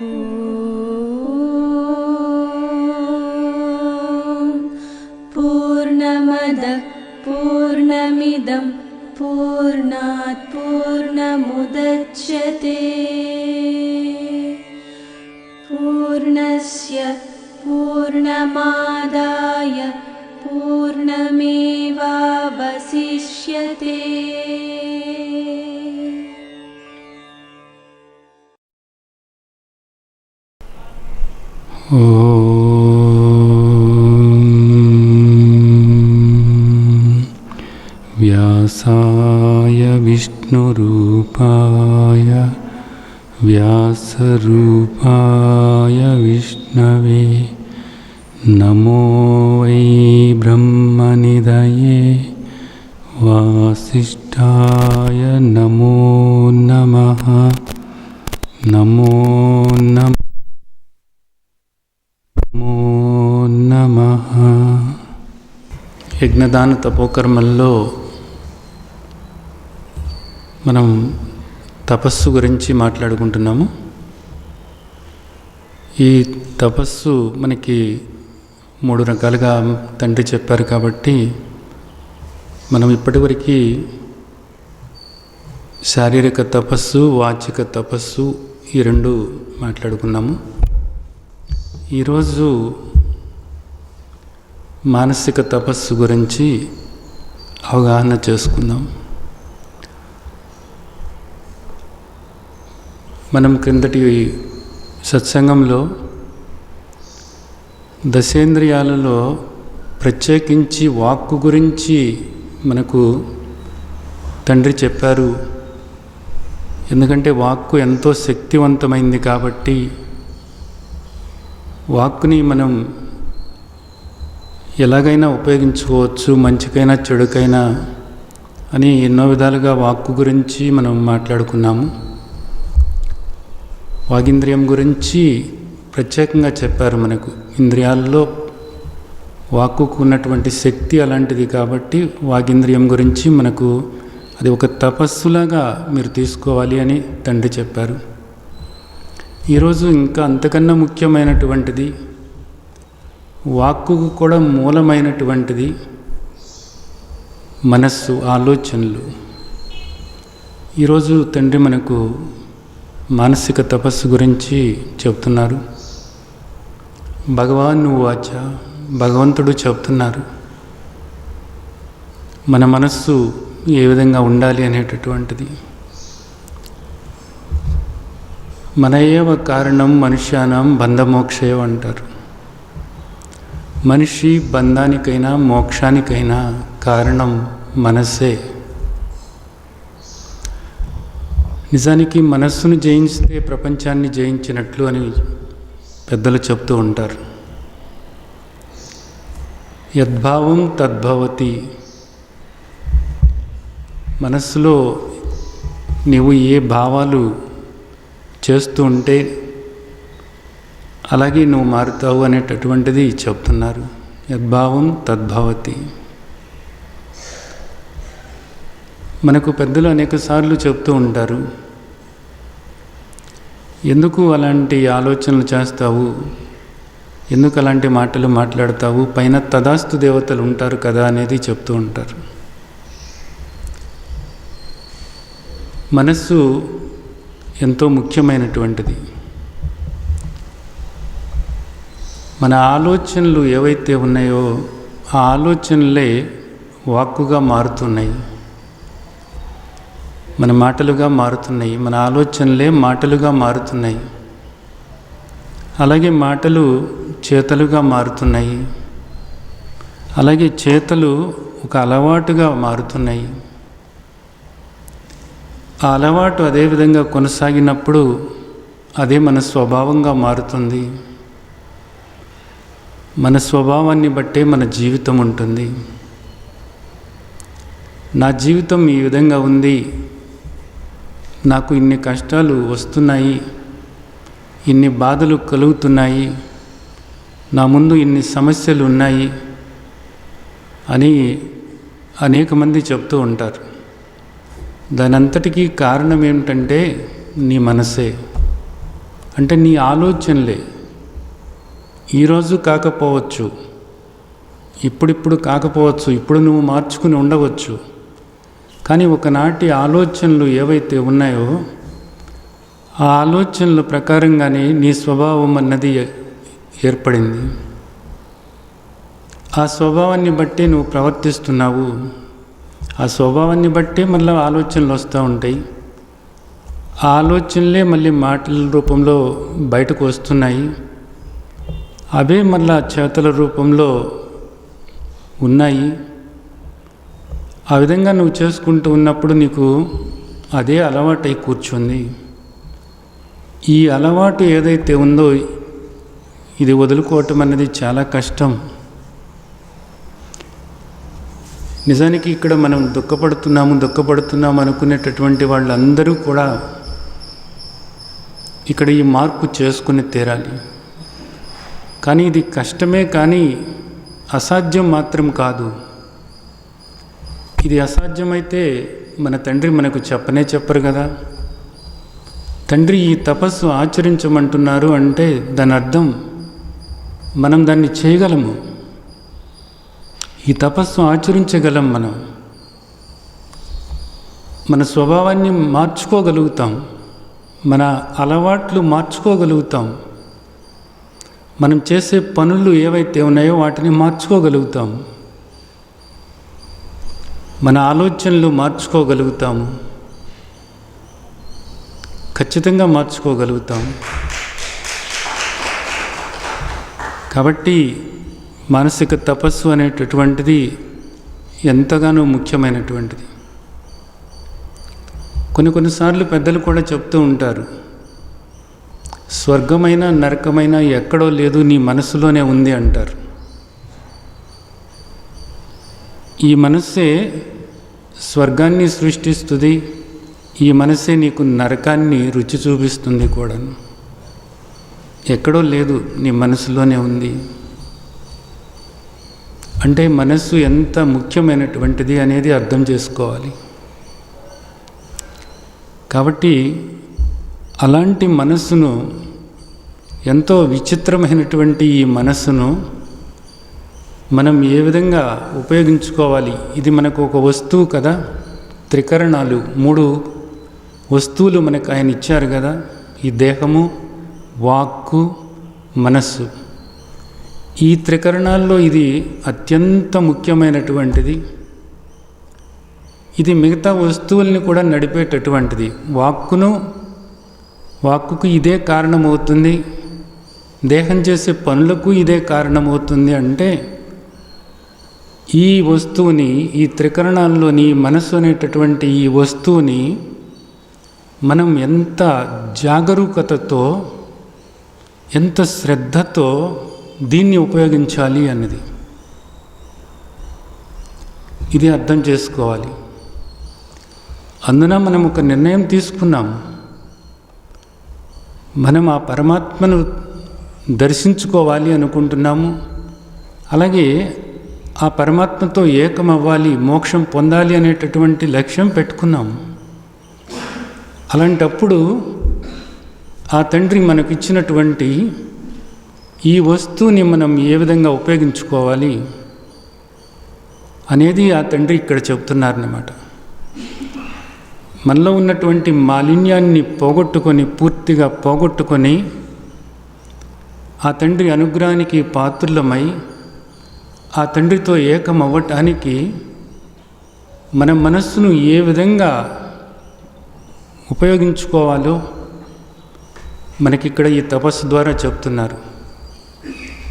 पूर्णमदः पूर्णमिदं पूर्णात् पूर्णमुदच्यते पूर्णस्य पूर्णमादाय पूर्णमेवावशिष्यते। व्यासाय विष्णुरूपाय व्यासरूपाय विष्णवे नमो वै ब्रह्मनिधये वासिष्ठाय नमो नमः। नमो नमः। యజ్ఞదాన తపోకర్మల్లో మనం తపస్సు గురించి మాట్లాడుకుంటున్నాము. ఈ తపస్సు మనకి 3 రకాలుగా తండ్రి చెప్పారు కాబట్టి మనం ఇప్పటివరకు శారీరక తపస్సు, వాచిక తపస్సు ఈ 2 మాట్లాడుకున్నాము. ఈరోజు మానసిక తపస్సు గురించి అవగాహన చేసుకుందాం. మనం క్రిందటి సత్సంగంలో దశేంద్రియాలలో ప్రత్యేకించి వాక్కు గురించి మనకు తండ్రి చెప్పారు. ఎందుకంటే వాక్కు ఎంతో శక్తివంతమైంది కాబట్టి వాక్కుని మనం ఎలాగైనా ఉపయోగించుకోవచ్చు, మంచికైనా చెడుకైనా అని ఎన్నో విధాలుగా వాక్కు గురించి మనం మాట్లాడుకున్నాము. వాగింద్రియం గురించి ప్రత్యేకంగా చెప్పారు. మనకు ఇంద్రియాల్లో వాక్కుకు ఉన్నటువంటి శక్తి అలాంటిది కాబట్టి వాగింద్రియం గురించి మనకు అది ఒక తపస్సులాగా మీరు తీసుకోవాలి అని తండ్రి చెప్పారు. ఈరోజు ఇంకా అంతకన్నా ముఖ్యమైనటువంటిది, వాక్కుకు కూడా మూలమైనటువంటిది మనస్సు, ఆలోచనలు. ఈరోజు తండ్రి మనకు మానసిక తపస్సు గురించి చెప్తున్నారు. భగవాన్ వాచ, భగవంతుడు చెప్తున్నారు మన మనస్సు ఏ విధంగా ఉండాలి అనేటటువంటిది. మన ఏవ కారణం మనుష్యానం బంధమోక్షయం అంటారు. మనిషి బంధానికైనా మోక్షానికైనా కారణం మనస్సే. నిజానికి మనస్సును జయించితే ప్రపంచాన్ని జయించినట్లు అని పెద్దలు చెప్తూ ఉంటారు. యద్భావం తద్భవతి. మనస్సులో నీవు ఏ భావాలు చేస్తూ ఉంటే అలాగే నువ్వు మారుతావు అనేటటువంటిది చెప్తున్నారు. యద్భావం తద్భవతి. మనకు పెద్దలు అనేక సార్లు చెప్తూ ఉంటారు, ఎందుకు అలాంటి ఆలోచనలు చేస్తావు, ఎందుకు అలాంటి మాటలు మాట్లాడతావు, పైన తదాస్తు దేవతలు ఉంటారు కదా అనేది చెప్తూ ఉంటారు. మనస్సు ఎంతో ముఖ్యమైనటువంటిది. మన ఆలోచనలు ఏవైతే ఉన్నాయో ఆ ఆలోచనలే వాక్కుగా మారుతున్నాయి, మన మాటలుగా మారుతున్నాయి. మన ఆలోచనలే మాటలుగా మారుతున్నాయి. అలాగే మాటలు చేతలుగా మారుతున్నాయి. అలాగే చేతలు ఒక అలవాటుగా మారుతున్నాయి. ఆ అలవాటు అదేవిధంగా కొనసాగినప్పుడు అదే మన స్వభావంగా మారుతుంది. మన స్వభావాన్ని బట్టే మన జీవితం ఉంటుంది. నా జీవితం ఈ విధంగా ఉంది, నాకు ఇన్ని కష్టాలు వస్తున్నాయి, ఇన్ని బాధలు కలుగుతున్నాయి, నా ముందు ఇన్ని సమస్యలు ఉన్నాయి అని అనేక మంది చెప్తూ ఉంటారు. దానంతటికీ కారణం ఏమిటంటే నీ మనసే. అంటే నీ ఆలోచనలే ఈరోజు కాకపోవచ్చు, ఇప్పుడిప్పుడు కాకపోవచ్చు, ఇప్పుడు నువ్వు మార్చుకుని ఉండవచ్చు. కానీ ఒకనాటి ఆలోచనలు ఏవైతే ఉన్నాయో ఆ ఆలోచనల ప్రకారంగానే నీ స్వభావం అన్నది ఏర్పడింది. ఆ స్వభావాన్ని బట్టి నువ్వు ప్రవర్తిస్తున్నావు. ఆ స్వభావాన్ని బట్టే మళ్ళీ ఆలోచనలు వస్తూ ఉంటాయి. ఆ ఆలోచనలే మళ్ళీ మాటల రూపంలో బయటకు వస్తున్నాయి. అవే మళ్ళా చేతల రూపంలో ఉన్నాయి. ఆ విధంగా నువ్వు చేసుకుంటూ ఉన్నప్పుడు నీకు అదే అలవాటై కూర్చుంది. ఈ అలవాటు ఏదైతే ఉందో ఇది వదులుకోవటం అనేది చాలా కష్టం. నిజానికి ఇక్కడ మనం దుఃఖపడుతున్నాము అనుకునేటటువంటి వాళ్ళందరూ కూడా ఇక్కడ ఈ మార్పు చేసుకుని తీరాలి. కానీ ఇది కష్టమే, కానీ అసాధ్యం మాత్రం కాదు. ఇది అసాధ్యమైతే మన తండ్రి మనకు చెప్పరు కదా. తండ్రి ఈ తపస్సు ఆచరించమంటున్నారు అంటే దాని అర్థం మనం దాన్ని చేయగలము. ఈ తపస్సు ఆచరించగలం. మన స్వభావాన్ని మార్చుకోగలుగుతాం, మన అలవాట్లు మార్చుకోగలుగుతాం, మనం చేసే పనులు ఏవైతే ఉన్నాయో వాటిని మార్చుకోగలుగుతాం, మన ఆలోచనలు మార్చుకోగలుగుతాము, ఖచ్చితంగా మార్చుకోగలుగుతాం. కాబట్టి మానసిక తపస్సు అనేటటువంటిది ఎంతగానో ముఖ్యమైనటువంటిది. కొన్నిసార్లు పెద్దలు కూడా చెప్తూ ఉంటారు, స్వర్గమైన నరకమైన ఎక్కడో లేదు, నీ మనసులోనే ఉంది అంటారు. ఈ మనస్సే స్వర్గాన్ని సృష్టిస్తుంది, ఈ మనస్సే నీకు నరకాన్ని రుచి చూపిస్తుంది కూడా. ఎక్కడో లేదు, నీ మనసులోనే ఉంది. అంటే మనస్సు ఎంత ముఖ్యమైనటువంటిది అనేది అర్థం చేసుకోవాలి. కాబట్టి అలాంటి మనస్సును, ఎంతో విచిత్రమైనటువంటి ఈ మనస్సును మనం ఏ విధంగా ఉపయోగించుకోవాలి? ఇది మనకు ఒక వస్తువు కదా, త్రికరణాలు, 3 వస్తువులు మనకు ఆయన ఇచ్చారు కదా, ఈ దేహము, వాక్కు, మనస్సు. ఈ త్రికరణాల్లో ఇది అత్యంత ముఖ్యమైనటువంటిది. ఇది మిగతా వస్తువుల్ని కూడా నడిపేటటువంటిది. వాక్కుకు ఇదే కారణమవుతుంది, దేహం చేసే పనులకు ఇదే కారణమవుతుంది. అంటే ఈ వస్తువుని, ఈ త్రికరణాల్లోని మనస్సు అనేటటువంటి ఈ వస్తువుని మనం ఎంత జాగరూకతతో, ఎంత శ్రద్ధతో దీన్ని ఉపయోగించాలి అన్నది ఇది అర్థం చేసుకోవాలి. అందున మనం ఒక నిర్ణయం తీసుకున్నాం. మనం ఆ పరమాత్మను దర్శించుకోవాలి అనుకుంటున్నాము. అలాగే ఆ పరమాత్మతో ఏకమవ్వాలి, మోక్షం పొందాలి అనేటటువంటి లక్ష్యం పెట్టుకున్నాము. అలాంటప్పుడు ఆ తండ్రి మనకిచ్చినటువంటి ఈ వస్తువుని మనం ఏ విధంగా ఉపయోగించుకోవాలి అనేది ఆ తండ్రి ఇక్కడ చెప్తున్నారన్నమాట. మనలో ఉన్నటువంటి మాలిన్యాన్ని పూర్తిగా పోగొట్టుకొని ఆ తండ్రి అనుగ్రహానికి పాత్రులమై ఆ తండ్రితో ఏకమవ్వటానికి మన మనస్సును ఏ విధంగా ఉపయోగించుకోవాలో మనకిక్కడ ఈ తపస్సు ద్వారా చెప్తున్నారు.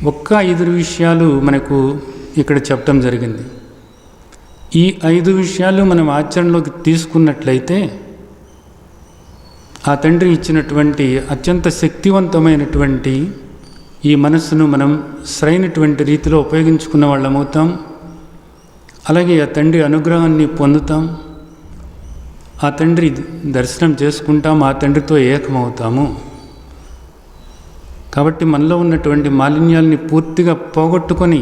ఒక్క 5 విషయాలు మనకు ఇక్కడ చెప్పడం జరిగింది. ఈ 5 విషయాలు మనం ఆచరణలోకి తీసుకున్నట్లయితే ఆ తండ్రి ఇచ్చినటువంటి అత్యంత శక్తివంతమైనటువంటి ఈ మనస్సును మనం సరైనటువంటి రీతిలో ఉపయోగించుకున్న వాళ్ళమవుతాం. అలాగే ఆ తండ్రి అనుగ్రహాన్ని పొందుతాం, ఆ తండ్రి దర్శనం చేసుకుంటాం, ఆ తండ్రితో ఏకమవుతాము. కాబట్టి మనలో ఉన్నటువంటి మాలిన్యాల్ని పూర్తిగా పోగొట్టుకొని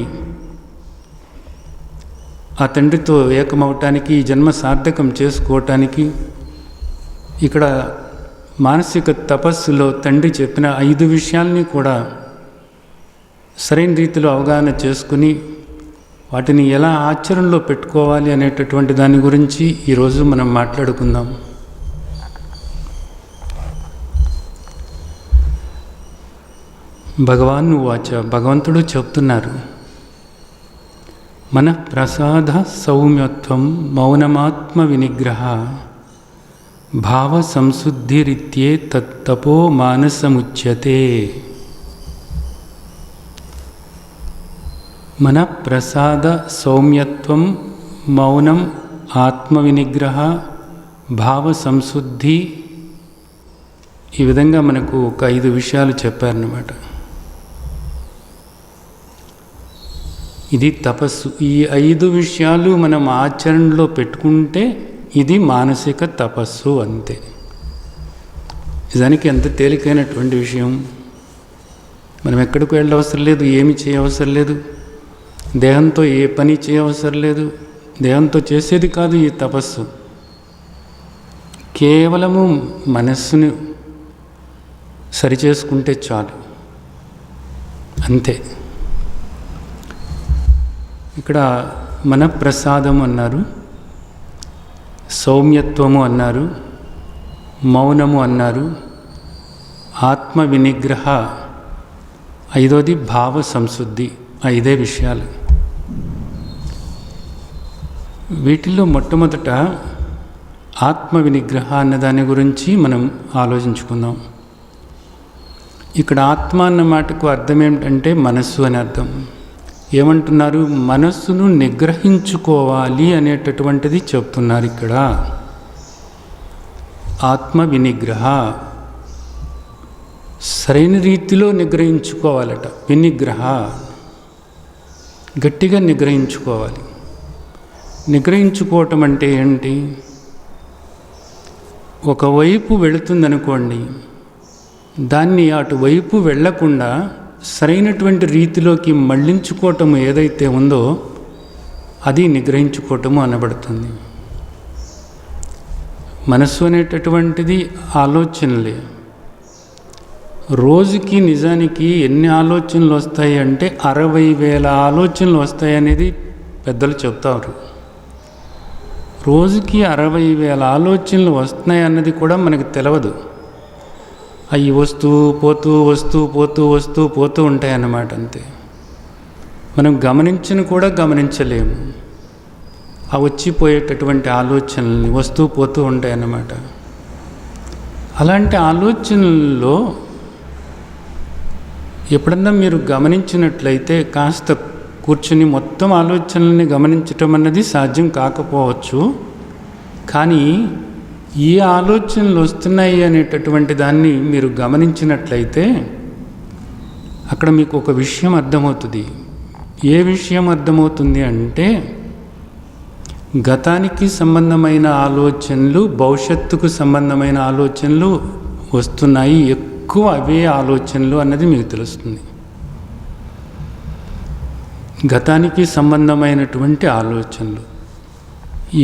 ఆ తండ్రితో ఏకమవటానికి, ఈ జన్మ సార్థకం చేసుకోవటానికి ఇక్కడ మానసిక తపస్సులో తండ్రి చెప్పిన 5 విషయాల్ని కూడా సరైన రీతిలో అవగాహన చేసుకుని వాటిని ఎలా ఆచరణలో పెట్టుకోవాలి అనేటటువంటి దాని గురించి ఈరోజు మనం మాట్లాడుకుందాం. భగవాన్ వాచ, భగవంతుడు చెప్తున్నారు, మన ప్రసాద సౌమ్యత్వం మౌనమాత్మ వినిగ్రహ భావ సంశుద్ధిరిత్యే తత్తపో మానసముచ్యతే. మన ప్రసాద సౌమ్యత్వం మౌనం ఆత్మ వినిగ్రహ భావ సంశుద్ధి, ఈ విధంగా మనకు ఒక 5 విషయాలు చెప్పారన్నమాట. ఇది తపస్సు. ఈ 5 విషయాలు మనం ఆచరణలో పెట్టుకుంటే ఇది మానసిక తపస్సు అంతే. నిజానికి ఎంత తేలికైనటువంటి విషయం. మనం ఎక్కడికి వెళ్ళవసరం లేదు, ఏమి చేయవసరం లేదు, దేహంతో ఏ పని చేయవసరం లేదు, దేహంతో చేసేది కాదు ఈ తపస్సు. కేవలము మనస్సును సరిచేసుకుంటే చాలు, అంతే. ఇక్కడ మన ప్రసాదం అన్నారు, సౌమ్యత్వము అన్నారు, మౌనము అన్నారు, ఆత్మ వినిగ్రహ, 5వది భావ సంశుద్ధి. 5 విషయాలు. వీటిల్లో మొట్టమొదట ఆత్మ వినిగ్రహ అన్న దాని గురించి మనం ఆలోచించుకుందాం. ఇక్కడ ఆత్మ అన్న మాటకు అర్థం ఏమిటంటే మనస్సు అని అర్థం. ఏమంటున్నారు? మనస్సును నిగ్రహించుకోవాలి అనేటటువంటిది చెప్తున్నారు ఇక్కడ. ఆత్మ వినిగ్రహ, సరైన రీతిలో నిగ్రహించుకోవాలట. వినిగ్రహ, గట్టిగా నిగ్రహించుకోవాలి. నిగ్రహించుకోవటం అంటే ఏంటి? ఒకవైపు వెళుతుందనుకోండి, దాన్ని అటువైపు వెళ్లకుండా సరైనటువంటి రీతిలోకి మళ్లించుకోవటం ఏదైతే ఉందో అది నిగ్రహించుకోవటము అనబడుతుంది. మనస్సు అనేటటువంటిది ఆలోచనలే. రోజుకి నిజానికి ఎన్ని ఆలోచనలు వస్తాయి అంటే 60,000 ఆలోచనలు వస్తాయి అనేది పెద్దలు చెప్తారు. రోజుకి 60,000 ఆలోచనలు వస్తున్నాయి అన్నది కూడా మనకు తెలియదు. అవి వస్తూ పోతూ వస్తూ పోతూ వస్తూ పోతూ ఉంటాయన్నమాట, అంతే. మనం గమనించను కూడా గమనించలేము. ఆ వచ్చిపోయేటటువంటి ఆలోచనల్ని వస్తూ పోతూ ఉంటాయన్నమాట. అలాంటి ఆలోచనల్లో ఎప్పుడన్నా మీరు గమనించినట్లయితే కాస్త కూర్చుని మొత్తం ఆలోచనల్ని గమనించటం అన్నది సాధ్యం కాకపోవచ్చు. కానీ ఏ ఆలోచనలు వస్తున్నాయి అనేటటువంటి దాన్ని మీరు గమనించినట్లయితే అక్కడ మీకు ఒక విషయం అర్థమవుతుంది. ఏ విషయం అర్థమవుతుంది అంటే, గతానికి సంబంధమైన ఆలోచనలు, భవిష్యత్తుకు సంబంధమైన ఆలోచనలు వస్తున్నాయి, ఎక్కువ అవే ఆలోచనలు అన్నది మీకు తెలుస్తుంది. గతానికి సంబంధమైనటువంటి ఆలోచనలు,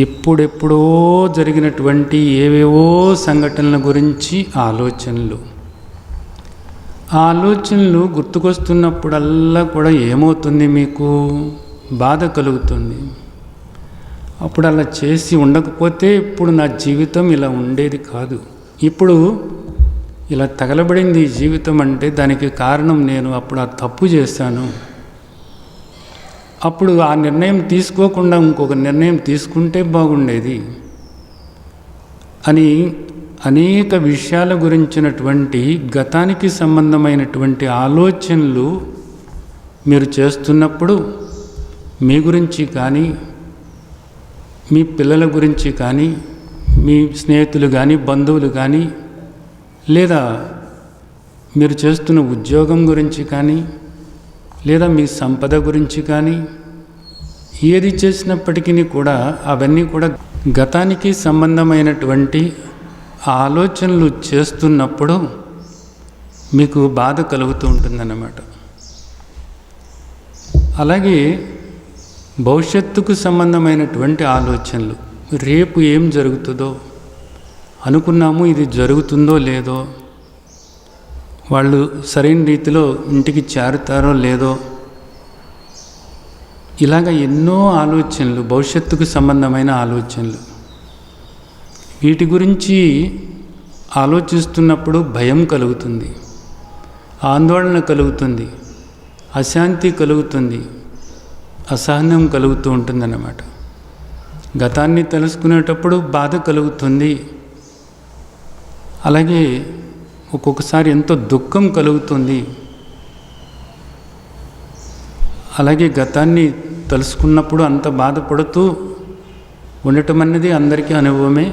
ఎప్పుడెప్పుడో జరిగినటువంటి ఏవేవో సంఘటనల గురించి ఆలోచనలు. ఆ ఆలోచనలు గుర్తుకొస్తున్నప్పుడల్లా కూడా ఏమవుతుంది? మీకు బాధ కలుగుతుంది. అప్పుడు అలా చేసి ఉండకపోతే ఇప్పుడు నా జీవితం ఇలా ఉండేది కాదు, ఇప్పుడు ఇలా తగలబడింది ఈ జీవితం అంటే దానికి కారణం నేను అప్పుడు ఆ తప్పు చేశాను, అప్పుడు ఆ నిర్ణయం తీసుకోకుండా ఇంకొక నిర్ణయం తీసుకుంటే బాగుండేది అని అనేక విషయాల గురించినటువంటి గతానికి సంబంధమైనటువంటి ఆలోచనలు మీరు చేస్తున్నప్పుడు మీ గురించి కానీ, మీ పిల్లల గురించి కానీ, మీ స్నేహితులు కానీ, బంధువులు కానీ, లేదా మీరు చేస్తున్న ఉద్యోగం గురించి కానీ, లేదా మీ సంపద గురించి కానీ, ఏది చేసినప్పటికీ కూడా అవన్నీ కూడా గతానికి సంబంధమైనటువంటి ఆలోచనలు చేస్తున్నప్పుడు మీకు బాధ కలుగుతూ ఉంటుందన్నమాట. అలాగే భవిష్యత్తుకు సంబంధమైనటువంటి ఆలోచనలు, రేపు ఏం జరుగుతుందో అనుకున్నాము ఇది జరుగుతుందో లేదో, వాళ్ళు సరైన రీతిలో ఇంటికి చేరుతారో లేదో, ఇలాగ ఎన్నో ఆలోచనలు, భవిష్యత్తుకు సంబంధమైన ఆలోచనలు. వీటి గురించి ఆలోచిస్తున్నప్పుడు భయం కలుగుతుంది, ఆందోళన కలుగుతుంది, అశాంతి కలుగుతుంది, అసహనం కలుగుతూ ఉంటుందన్నమాట. గతాన్ని తెలుసుకునేటప్పుడు బాధ కలుగుతుంది, అలాగే ఒక్కొక్కసారి ఎంతో దుఃఖం కలుగుతుంది. అలాగే గతాన్ని తెలుసుకున్నప్పుడు అంత బాధపడుతూ ఉండటం అన్నది అందరికీ అనుభవమే.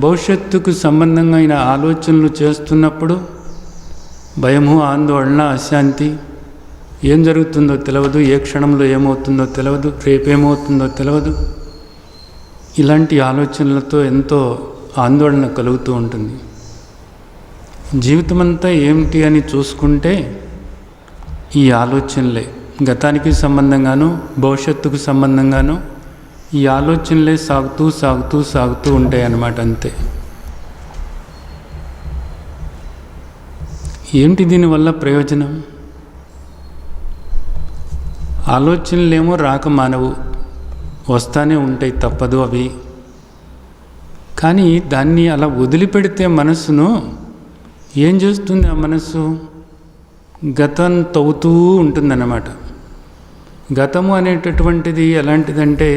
భవిష్యత్తుకు సంబంధంగా అయిన ఆలోచనలు చేస్తున్నప్పుడు భయము, ఆందోళన, అశాంతి, ఏం జరుగుతుందో తెలియదు, ఏ క్షణంలో ఏమవుతుందో తెలియదు, రేపేమవుతుందో తెలియదు. ఇలాంటి ఆలోచనలతో ఎంతో ఆందోళన కలుగుతూ ఉంటుంది. జీవితమంతా ఏమిటి అని చూసుకుంటే ఈ ఆలోచనలే, గతానికి సంబంధంగాను భవిష్యత్తుకు సంబంధంగాను ఈ ఆలోచనలే సాగుతూ సాగుతూ సాగుతూ ఉంటాయి అన్నమాట. అంతే. ఏంటి దీనివల్ల ప్రయోజనం? ఆలోచనలేమో రాక మానవు, వస్తానే ఉంటాయి, తప్పదు అవి. కానీ దాన్ని అలా వదిలిపెడితే మనసును ఏం చేస్తుంది? ఆ మనస్సు గతం తవ్వుతూ ఉంటుందన్నమాట. గతము అనేటటువంటిది ఎలాంటిదంటే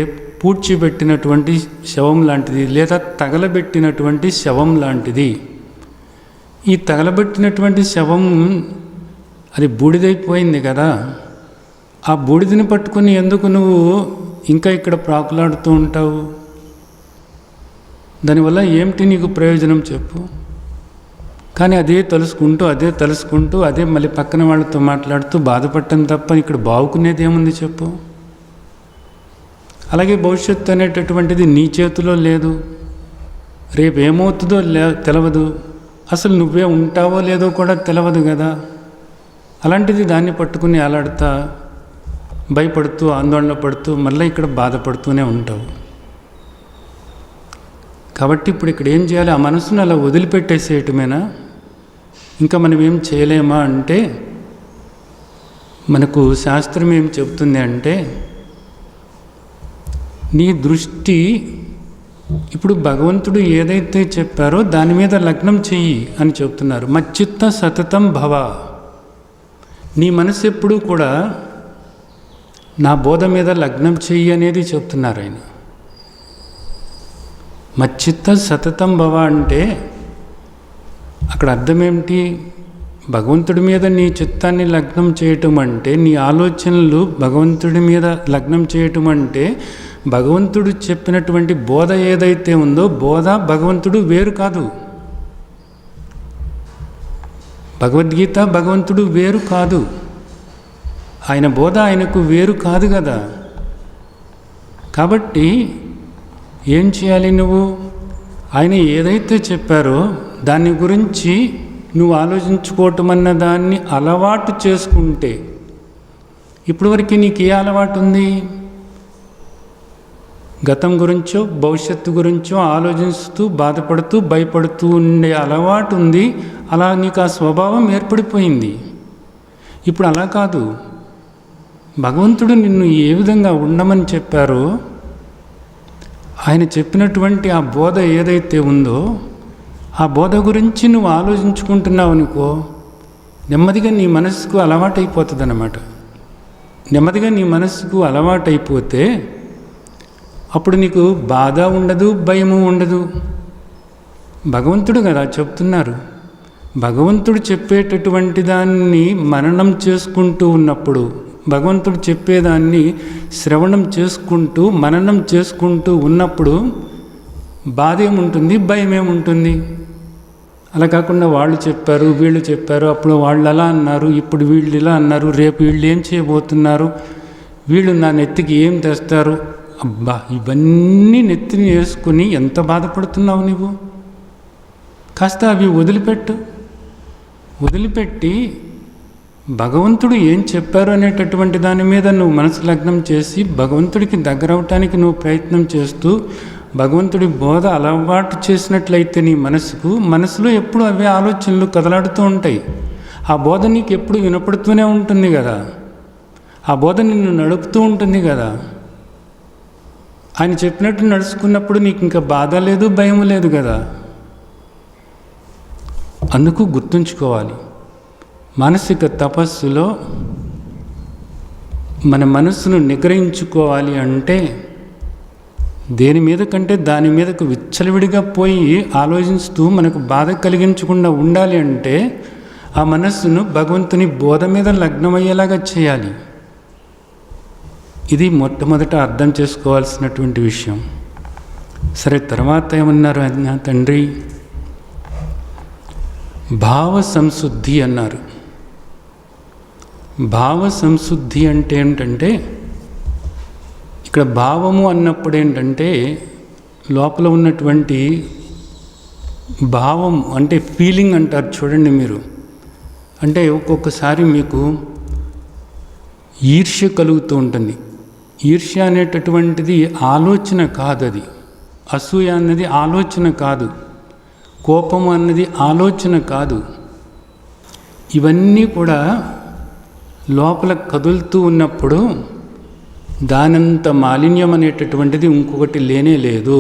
పూడ్చిపెట్టినటువంటి శవం లాంటిది, లేదా తగలబెట్టినటువంటి శవం లాంటిది. ఈ తగలబెట్టినటువంటి శవం అది బూడిదైపోయింది కదా, ఆ బూడిదని పట్టుకుని ఎందుకు నువ్వు ఇంకా ఇక్కడ ప్రాకులాడుతూ ఉంటావు? దానివల్ల ఏమిటి నీకు ప్రయోజనం చెప్పు? కానీ అదే తలుసుకుంటూ అదే మళ్ళీ పక్కన వాళ్ళతో మాట్లాడుతూ బాధపడటం తప్ప ఇక్కడ బాగుకునేది ఏముంది చెప్పు? అలాగే భవిష్యత్తు అనేటటువంటిది నీ చేతిలో లేదు, రేపు ఏమవుతుందో తెలవదు, అసలు నువ్వే ఉంటావో లేదో కూడా తెలవదు కదా. అలాంటిది దాన్ని పట్టుకుని అలాడుతా, భయపడుతూ, ఆందోళన పడుతూ మళ్ళీ ఇక్కడ బాధపడుతూనే ఉంటావు. కాబట్టి ఇప్పుడు ఇక్కడ ఏం చేయాలి? ఆ మనసును అలా వదిలిపెట్టేసేయటమేనా? ఇంకా మనం ఏం చేయలేమా అంటే, మనకు శాస్త్రం ఏం చెబుతుంది అంటే, నీ దృష్టి ఇప్పుడు భగవంతుడు ఏదైతే చెప్పారో దాని మీద లగ్నం చెయ్యి అని చెప్తున్నారు. మచ్చిత్త సతతం భవ. నీ మనసు ఎప్పుడూ కూడా నా బోధ మీద లగ్నం చెయ్యి అనేది చెప్తున్నారు ఆయన. మచ్చిత్త సతతం భవ అంటే అక్కడ అర్థం ఏమిటి? భగవంతుడి మీద నీ చిత్తాన్ని లగ్నం చేయటం అంటే, నీ ఆలోచనలు భగవంతుడి మీద లగ్నం చేయటం అంటే, భగవంతుడు చెప్పినటువంటి బోధ ఏదైతే ఉందో బోధ భగవంతుడు వేరు కాదు. భగవద్గీత భగవంతుడు వేరు కాదు, ఆయన బోధ ఆయనకు వేరు కాదు కదా. కాబట్టి ఏం చేయాలి? నువ్వు ఆయన ఏదైతే చెప్పారో దాని గురించి నువ్వు ఆలోచించుకోవటం అన్న దాన్ని అలవాటు చేసుకుంటే, ఇప్పటివరకు నీకు ఏ అలవాటు ఉంది? గతం గురించో భవిష్యత్తు గురించో ఆలోచిస్తూ బాధపడుతూ భయపడుతూ ఉండే అలవాటు ఉంది. అలా నీకు ఆ స్వభావం ఏర్పడిపోయింది. ఇప్పుడు అలా కాదు. భగవంతుడు నిన్ను ఏ విధంగా ఉండమని చెప్పారో, ఆయన చెప్పినటువంటి ఆ బోధ ఏదైతే ఉందో ఆ బోధ గురించి నువ్వు ఆలోచించుకుంటున్నావు అనుకో, నెమ్మదిగా నీ మనసుకు అలవాటైపోతుంది అన్నమాట. నెమ్మదిగా నీ మనసుకు అలవాటైపోతే అప్పుడు నీకు బాధ ఉండదు, భయము ఉండదు. భగవంతుడు కదా చెప్తున్నారు. భగవంతుడు చెప్పేటటువంటి దాన్ని మననం చేసుకుంటూ ఉన్నప్పుడు, భగవంతుడు చెప్పేదాన్ని శ్రవణం చేసుకుంటూ మననం చేసుకుంటూ ఉన్నప్పుడు బాధ ఏముంటుంది, భయం ఏముంటుంది? అలా కాకుండా వాళ్ళు చెప్పారు, వీళ్ళు చెప్పారు, అప్పుడు వాళ్ళు అలా అన్నారు, ఇప్పుడు వీళ్ళు ఇలా అన్నారు, రేపు వీళ్ళు ఏం చేయబోతున్నారు, వీళ్ళు నా నెత్తికి ఏం తెస్తారు, అబ్బా ఇవన్నీ నెత్తిని వేసుకుని ఎంత బాధపడుతున్నావు నువ్వు? కాస్త అవి వదిలిపెట్టి భగవంతుడు ఏం చెప్పారు అనేటటువంటి దాని మీద నువ్వు మనసు లగ్నం చేసి భగవంతుడికి దగ్గర అవటానికి నువ్వు ప్రయత్నం చేస్తూ భగవంతుడి బోధ అలవాటు చేసినట్లయితే నీ మనసులో ఎప్పుడు అవే ఆలోచనలు కదలాడుతూ ఉంటాయి. ఆ బోధ నీకు ఎప్పుడు వినపడుతూనే ఉంటుంది కదా, ఆ బోధ నిన్ను నడుపుతూ ఉంటుంది కదా. ఆయన చెప్పినట్టు నడుచుకున్నప్పుడు నీకు ఇంకా బాధ లేదు, భయం లేదు కదా. అందుకు గుర్తుంచుకోవాలి, మానసిక తపస్సులో మన మనస్సును నిగ్రహించుకోవాలి అంటే దేని మీద కంటే దాని మీదకు విచ్చలవిడిగా పోయి ఆలోచిస్తూ మనకు బాధ కలిగించకుండా ఉండాలి అంటే ఆ మనస్సును భగవంతుని బోధ మీద లగ్నమయ్యేలాగా చేయాలి. ఇది మొట్టమొదట అర్థం చేసుకోవాల్సినటువంటి విషయం. సరే, తర్వాత ఏమన్నారు ఆయన తండ్రి? భావ సంశుద్ధి అన్నారు. భావ సంశుద్ధి అంటే ఏంటంటే, ఇక్కడ భావము అన్నప్పుడు ఏంటంటే లోపల ఉన్నటువంటి భావం అంటే ఫీలింగ్ అంటారు చూడండి మీరు. అంటే ఒక్కొక్కసారి మీకు ఈర్ష్య కలుగుతూ ఉంటుంది. ఈర్ష్య అనేటటువంటిది ఆలోచన కాదు, అది అసూయ అన్నది ఆలోచన కాదు, కోపం అన్నది ఆలోచన కాదు. ఇవన్నీ కూడా లోపల కదులుతూ ఉన్నప్పుడు దానంత మాలిన్యం అనేటటువంటిది ఇంకొకటి లేనే లేదు.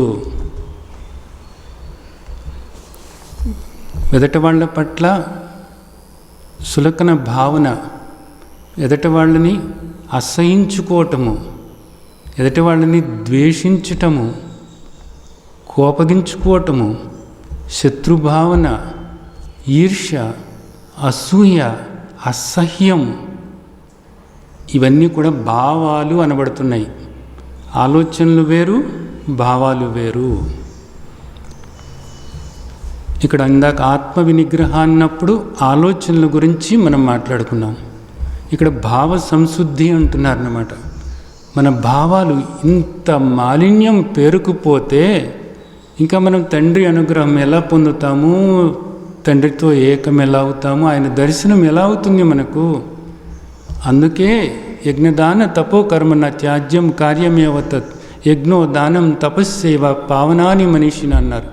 ఎదటి వాళ్ళ పట్ల సులకన భావన, ఎదటి వాళ్ళని అసహించుకోవటము, ఎదటి వాళ్ళని ద్వేషించటము, కోపగించుకోవటము, శత్రుభావన, ఈర్ష్య, అసూయ, అసహ్యం, ఇవన్నీ కూడా భావాలు అనబడుతున్నాయి. ఆలోచనలు వేరు, భావాలు వేరు. ఇక్కడ ఇందాక ఆత్మ వినిగ్రహ అన్నప్పుడు ఆలోచనల గురించి మనం మాట్లాడుకున్నాం. ఇక్కడ భావ సంశుద్ధి అంటున్నారన్నమాట. మన భావాలు ఇంత మాలిన్యం పేరుకుపోతే ఇంకా మనం తండ్రి అనుగ్రహం ఎలా పొందుతాము, తండ్రితో ఏకం ఎలా అవుతాము, ఆయన దర్శనం ఎలా అవుతుంది మనకు? అందుకే యజ్ఞదాన తపో కర్మన త్యాజ్యం కార్యమేవతత్ యజ్ఞో దానం తపస్సేవ పావనాని మనిషిని అన్నారు.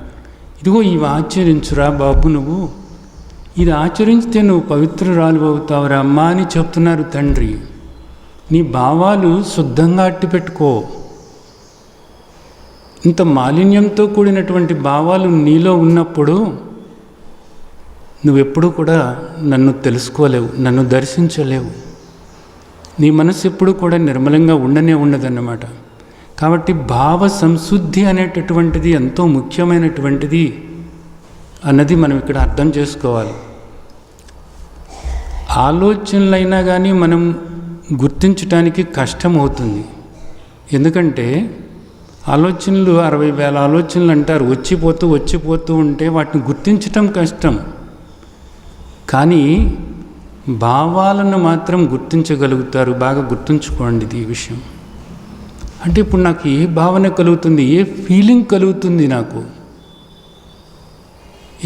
ఇదిగో ఇవి ఆచరించురా బాబు, నువ్వు ఇది ఆచరిస్తే నువ్వు పవిత్రురాలు అవుతావురా అమ్మా అని చెప్తున్నారు తండ్రి. నీ భావాలు శుద్ధంగా అట్టిపెట్టుకో. ఇంత మాలిన్యంతో కూడినటువంటి భావాలు నీలో ఉన్నప్పుడు నువ్వెప్పుడూ కూడా నన్ను తెలుసుకోలేవు, నన్ను దర్శించలేవు. నీ మనసు ఎప్పుడు కూడా నిర్మలంగా ఉండదన్నమాట. కాబట్టి భావ సంశుద్ధి అనేటటువంటిది ఎంతో ముఖ్యమైనటువంటిది అన్నది మనం ఇక్కడ అర్థం చేసుకోవాలి. ఆలోచనలైనా కానీ మనం గుర్తించటానికి కష్టం అవుతుంది. ఎందుకంటే ఆలోచనలు 60,000 ఆలోచనలు అంటారు, వచ్చిపోతూ ఉంటే వాటిని గుర్తించటం కష్టం. కానీ భావాలను మాత్రం గుర్తించగలుగుతారు. బాగా గుర్తుంచుకోండి ఈ విషయం. అంటే ఇప్పుడు నాకు ఏ భావన కలుగుతుంది, ఏ ఫీలింగ్ కలుగుతుంది, నాకు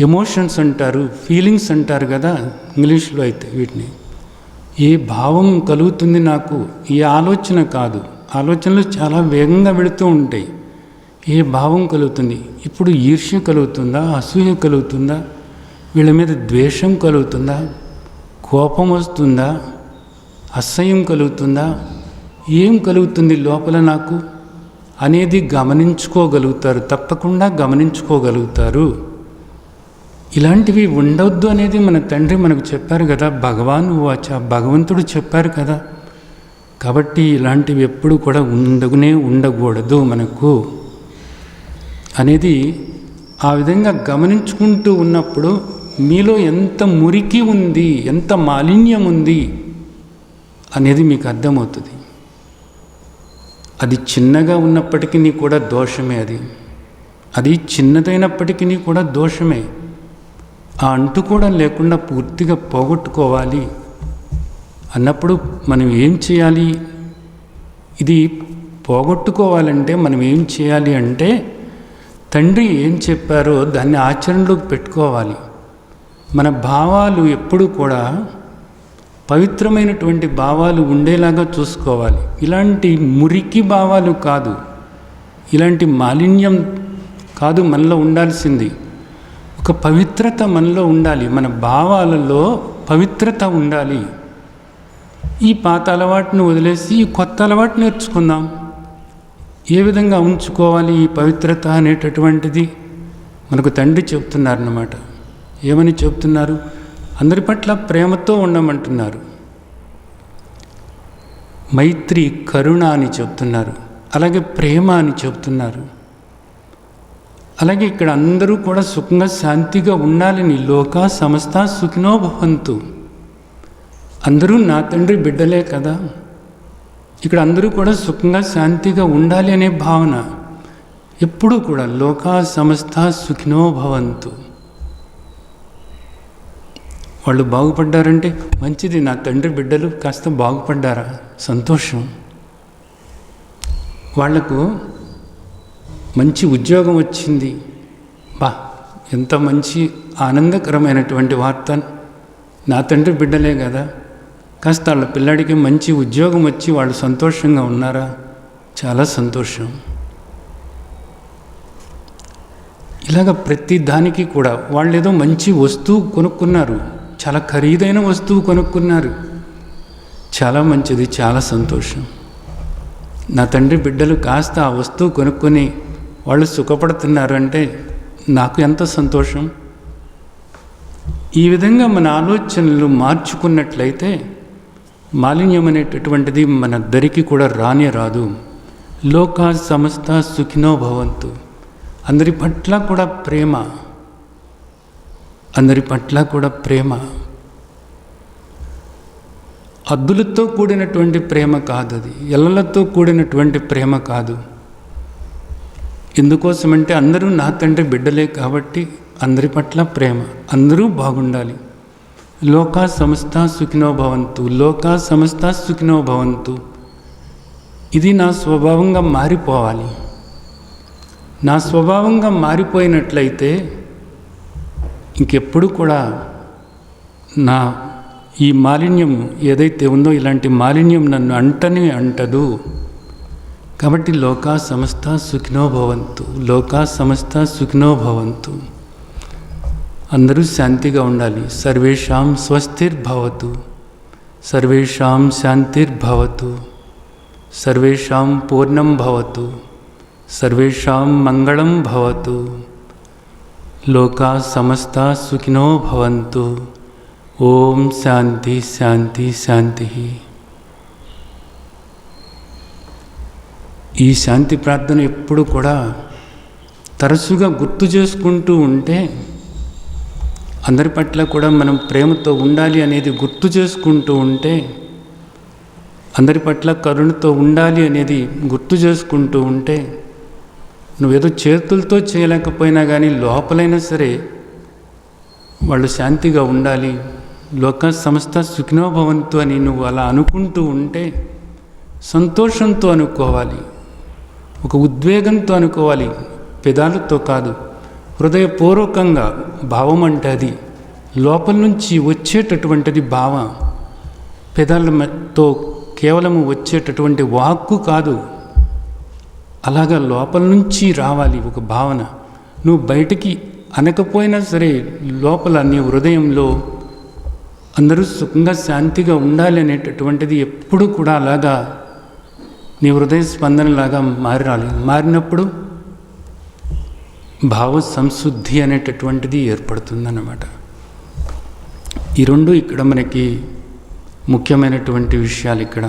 ఎమోషన్స్ అంటారు, ఫీలింగ్స్ అంటారు కదా ఇంగ్లీష్లో అయితే. వీటిని ఏ భావం కలుగుతుంది నాకు, ఏ ఆలోచన కాదు. ఆలోచనలు చాలా వేగంగా వెళుతూ ఉంటాయి. ఏ భావం కలుగుతుంది? ఇప్పుడు ఈర్ష్య కలుగుతుందా, అసూయ కలుగుతుందా, వీళ్ళ మీద ద్వేషం కలుగుతుందా, కోపం వస్తుందా, అసహ్యం కలుగుతుందా, ఏం కలుగుతుంది లోపల నాకు అనేది గమనించుకోగలుగుతారు, తప్పకుండా గమనించుకోగలుగుతారు. ఇలాంటివి ఉండవద్దు అనేది మన తండ్రి మనకు చెప్పారు కదా, భగవాన్ వాచ, భగవంతుడు చెప్పారు కదా. కాబట్టి ఇలాంటివి ఎప్పుడు కూడా ఉండకూడదు మనకు అనేది ఆ విధంగా గమనించుకుంటూ ఉన్నప్పుడు మీలో ఎంత మురికి ఉంది, ఎంత మాలిన్యం ఉంది అనేది మీకు అర్థమవుతుంది. అది చిన్నగా ఉన్నప్పటికీ కూడా దోషమే. అది చిన్నదైనప్పటికీ కూడా దోషమే. ఆ అంటు కూడా లేకుండా పూర్తిగా పోగొట్టుకోవాలి అన్నప్పుడు మనం ఏం చేయాలి? ఇది పోగొట్టుకోవాలంటే మనం ఏం చేయాలి అంటే తండ్రి ఏం చెప్పారో దాన్ని ఆచరణలోకి పెట్టుకోవాలి. మన భావాలు ఎప్పుడు కూడా పవిత్రమైనటువంటి భావాలు ఉండేలాగా చూసుకోవాలి. ఇలాంటి మురికి భావాలు కాదు, ఇలాంటి మాలిన్యం కాదు మనలో ఉండాల్సింది. ఒక పవిత్రత మనలో ఉండాలి, మన భావాలలో పవిత్రత ఉండాలి. ఈ పాత అలవాటును వదిలేసి ఈ కొత్త అలవాటు నేర్చుకుందాం. ఏ విధంగా ఉంచుకోవాలి ఈ పవిత్రత అనేటటువంటిది మనకు తండ్రి చెప్తున్నారన్నమాట. ఏమని చెప్తున్నారు? అందరి పట్ల ప్రేమతో ఉండమంటున్నారు. మైత్రి, కరుణ అని చెప్తున్నారు. అలాగే ప్రేమ అని చెప్తున్నారు. అలాగే ఇక్కడ అందరూ కూడా సుఖంగా శాంతిగా ఉండాలని, లోకా సమస్త సుఖినో భవంతు. అందరూ నా తండ్రి బిడ్డలే కదా, ఇక్కడ అందరూ కూడా సుఖంగా శాంతిగా ఉండాలి అనే భావన ఎప్పుడూ కూడా లోకా సమస్త సుఖినో భవంతు. వాళ్ళు బాగుపడ్డారంటే మంచిది, నా తండ్రి బిడ్డలు కాస్త బాగుపడ్డారా, సంతోషం. వాళ్లకు మంచి ఉద్యోగం వచ్చింది, బా ఎంత మంచి ఆనందకరమైనటువంటి వార్త, నా తండ్రి బిడ్డలే కదా, కాస్త వాళ్ళ పిల్లాడికి మంచి ఉద్యోగం వచ్చి వాళ్ళు సంతోషంగా ఉన్నారా, చాలా సంతోషం. ఇలాగ ప్రతి దానికి కూడా వాళ్ళు ఏదో మంచి వస్తువు కొనుక్కున్నారు, చాలా ఖరీదైన వస్తువు కొనుక్కున్నారు, చాలా మంచిది, చాలా సంతోషం. నా తండ్రి బిడ్డలు కాస్త ఆ వస్తువు కొనుక్కొని వాళ్ళు సుఖపడుతున్నారు అంటే నాకు ఎంత సంతోషం. ఈ విధంగా మన ఆలోచనలు మార్చుకున్నట్లయితే మాలిన్యం అనేటటువంటిది మన దరికి కూడా రానే రాదు. లోకా సమస్త సుఖినో భవంతు. అందరి పట్ల కూడా ప్రేమ, అందరి పట్ల కూడా ప్రేమ. హద్దులతో కూడినటువంటి ప్రేమ కాదు, అది ఎల్లలతో కూడినటువంటి ప్రేమ కాదు. ఎందుకోసమంటే అందరూ నా తండ్రి బిడ్డలే కాబట్టి అందరి పట్ల ప్రేమ, అందరూ బాగుండాలి. లోకా సమస్త సుఖినో భవంతు, లోకా సమస్త సుఖినో భవంతు. ఇది నా స్వభావంగా మారిపోవాలి. నా స్వభావంగా మారిపోయినట్లయితే ఇంకెప్పుడు కూడా నా ఈ మాలిన్యం ఏదైతే ఉందో ఇలాంటి మాలిన్యం నన్ను అంటదు. కాబట్టి లోకా సమస్త సుఖినో భవంతు, లోకా సమస్త సుఖినో భవంతు. అందరూ శాంతిగా ఉండాలి. సర్వేషాం స్వస్తిర్భవతు, సర్వేషాం శాంతిర్భవతు, సర్వేషాం పూర్ణం భవతు, సర్వేషాం మంగళం భవతు. లోకా సమస్త సుఖినో భవంతు. ఓం శాంతి శాంతి శాంతి. ఈ శాంతి ప్రార్థన ఎప్పుడు కూడా తరచుగా గుర్తు చేసుకుంటూ ఉంటే, అందరి పట్ల కూడా మనం ప్రేమతో ఉండాలి అనేది గుర్తు చేసుకుంటూ ఉంటే, అందరి పట్ల కరుణతో ఉండాలి అనేది గుర్తు చేసుకుంటూ ఉంటే, నువ్వేదో చేతులతో చేయలేకపోయినా కానీ లోపలైనా సరే వాళ్ళు శాంతిగా ఉండాలి, లోక సమస్త సుఖినో భవంతు అని నువ్వు అలా అనుకుంటూ ఉంటే సంతోషంతో అనుకోవాలి, ఒక ఉద్వేగంతో అనుకోవాలి, పెదాలతో కాదు, హృదయపూర్వకంగా. భావం అంటే అది లోపల నుంచి వచ్చేటటువంటిది భావం, పెదాలతో కేవలము వచ్చేటటువంటి వాక్కు కాదు, అలాగా లోపల నుంచి రావాలి ఒక భావన. నువ్వు బయటికి అనకపోయినా సరే లోపల నీ హృదయంలో అందరూ సుఖంగా శాంతిగా ఉండాలి అనేటటువంటిది ఎప్పుడు కూడా అలాగా నీ హృదయ స్పందనలాగా మారాలి. మారినప్పుడు భావ సంశుద్ధి అనేటటువంటిది ఏర్పడుతుందన్నమాట. ఈ రెండు ఇక్కడ మనకి ముఖ్యమైనటువంటి విషయాలు. ఇక్కడ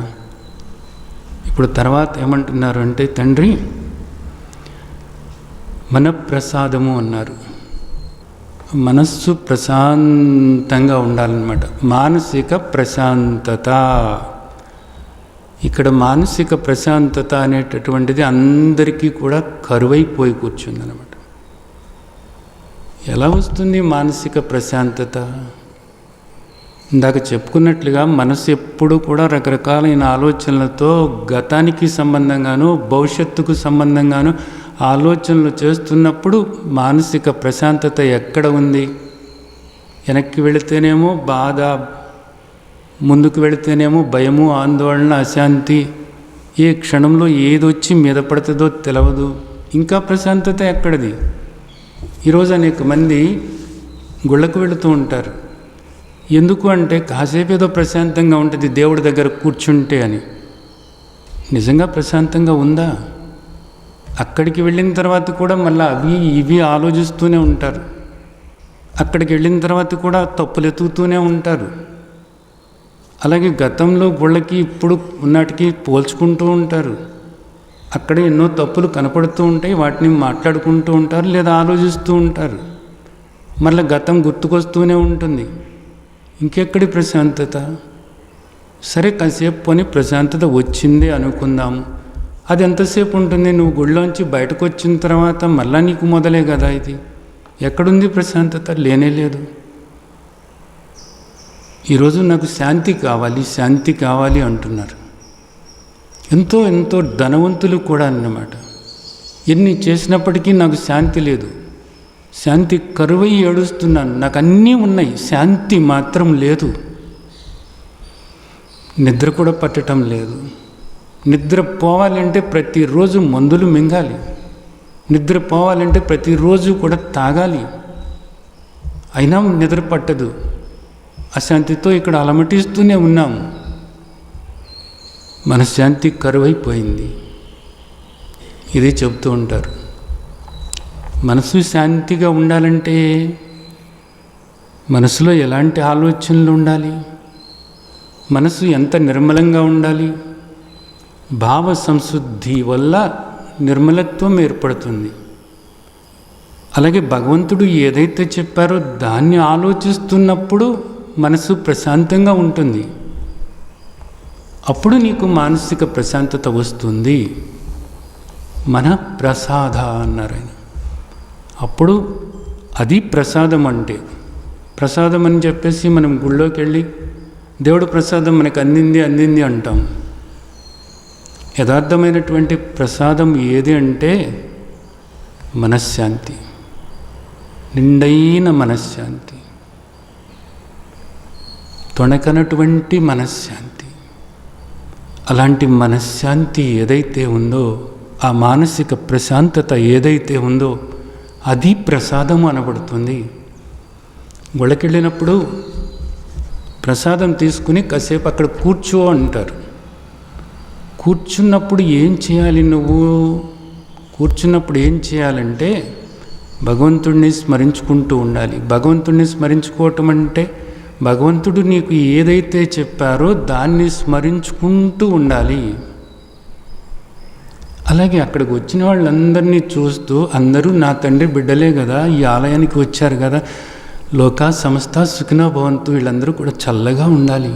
ఇప్పుడు తర్వాత ఏమంటున్నారు అంటే, తండ్రి మన ప్రసాదము అన్నారు. మనస్సు ప్రశాంతంగా ఉండాలన్నమాట, మానసిక ప్రశాంతత. ఇక్కడ మానసిక ప్రశాంతత అనేటటువంటిది అందరికీ కూడా కరువైపోయి కూర్చుందన్నమాట. ఎలా వస్తుంది మానసిక ప్రశాంతత? ఇందాక చెప్పుకున్నట్లుగా మనసు ఎప్పుడు కూడా రకరకాలైన ఆలోచనలతో గతానికి సంబంధంగాను భవిష్యత్తుకు సంబంధంగాను ఆలోచనలు చేస్తున్నప్పుడు మానసిక ప్రశాంతత ఎక్కడ ఉంది? వెనక్కి వెళితేనేమో బాధ, ముందుకు వెళితేనేమో భయము, ఆందోళన, అశాంతి. ఏ క్షణంలో ఏదొచ్చి మీద పడుతుందో తెలవదు. ఇంకా ప్రశాంతత ఎక్కడిది? ఈరోజు అనేక మంది గుళ్ళకు వెళుతూ ఉంటారు. ఎందుకు అంటే కాసేపు ఏదో ప్రశాంతంగా ఉంటుంది దేవుడి దగ్గర కూర్చుంటే అని. నిజంగా ప్రశాంతంగా ఉందా? అక్కడికి వెళ్ళిన తర్వాత కూడా మళ్ళీ అవి ఇవి ఆలోచిస్తూనే ఉంటారు. అక్కడికి వెళ్ళిన తర్వాత కూడా తప్పులు ఎత్తుతూనే ఉంటారు. అలాగే గతంలో గుళ్ళకి ఇప్పుడు ఉన్నటికి పోల్చుకుంటూ ఉంటారు. అక్కడ ఎన్నో తప్పులు కనపడుతూ ఉంటాయి, వాటిని మాట్లాడుకుంటూ ఉంటారు లేదా ఆలోచిస్తూ ఉంటారు. మళ్ళీ గతం గుర్తుకొస్తూనే ఉంటుంది. ఇంకెక్కడి ప్రశాంతత? సరే కాసేపు పోనీ ప్రశాంతత వచ్చిందే అనుకుందాము. అది ఎంతసేపు ఉంటుంది? నువ్వు గుళ్ళోంచి బయటకు వచ్చిన తర్వాత మళ్ళా నీకు మొదలే కదా ఇది. ఎక్కడుంది ప్రశాంతత? లేనే లేదు. ఈరోజు నాకు శాంతి కావాలి, శాంతి కావాలి అంటున్నారు. ఎంతో ఎంతో ధనవంతులు కూడా అన్నమాట. ఎన్ని చేసినప్పటికీ నాకు శాంతి లేదు, శాంతి కరువై ఏడుస్తున్నాను, నాకు అన్నీ ఉన్నాయి, శాంతి మాత్రం లేదు. నిద్ర కూడా పట్టడం లేదు. నిద్ర పోవాలంటే ప్రతిరోజు మందులు మింగాలి, నిద్ర పోవాలంటే ప్రతిరోజు కూడా తాగాలి, అయినా నిద్ర పట్టదు. అశాంతితో ఇక్కడ అలమటిస్తూనే ఉన్నాము. మనశ్శాంతి కరువైపోయింది. ఇదే చెబుతూ ఉంటారు. మనసు శాంతిగా ఉండాలంటే మనసులో ఎలాంటి ఆలోచనలు ఉండాలి? మనసు ఎంత నిర్మలంగా ఉండాలి? భావ సంశుద్ధి వల్ల నిర్మలత్వం ఏర్పడుతుంది. అలాగే భగవంతుడు ఏదైతే చెప్పారో దాన్ని ఆలోచిస్తున్నప్పుడు మనసు ప్రశాంతంగా ఉంటుంది. అప్పుడు నీకు మానసిక ప్రశాంతత వస్తుంది. మన ప్రసాద అన్నారు ఆయన. అప్పుడు అది ప్రసాదం అంటే. ప్రసాదం అని చెప్పేసి మనం గుళ్ళోకి వెళ్ళి దేవుడు ప్రసాదం మనకు అందింది అందింది అంటాం. యథార్థమైనటువంటి ప్రసాదం ఏది అంటే మనశ్శాంతి, నిండైన మనశ్శాంతి, తొణకనటువంటి మనశ్శాంతి. అలాంటి మనశ్శాంతి ఏదైతే ఉందో, ఆ మానసిక ప్రశాంతత ఏదైతే ఉందో అది ప్రసాదం అనబడుతుంది. గుళ్ళకెళ్ళినప్పుడు ప్రసాదం తీసుకుని కాసేపు అక్కడ కూర్చో అంటారు. కూర్చున్నప్పుడు ఏం చేయాలి? నువ్వు కూర్చున్నప్పుడు ఏం చేయాలంటే భగవంతుడిని స్మరించుకుంటూ ఉండాలి. భగవంతుడిని స్మరించుకోవటం అంటే భగవంతుడు నీకు ఏదైతే చెప్పారో దాన్ని స్మరించుకుంటూ ఉండాలి. అలాగే అక్కడికి వచ్చిన వాళ్ళందరినీ చూస్తూ అందరూ నా తండ్రి బిడ్డలే కదా, ఈ ఆలయానికి వచ్చారు కదా, లోకా సమస్త సుఖినో భవంతు, వీళ్ళందరూ కూడా చల్లగా ఉండాలి,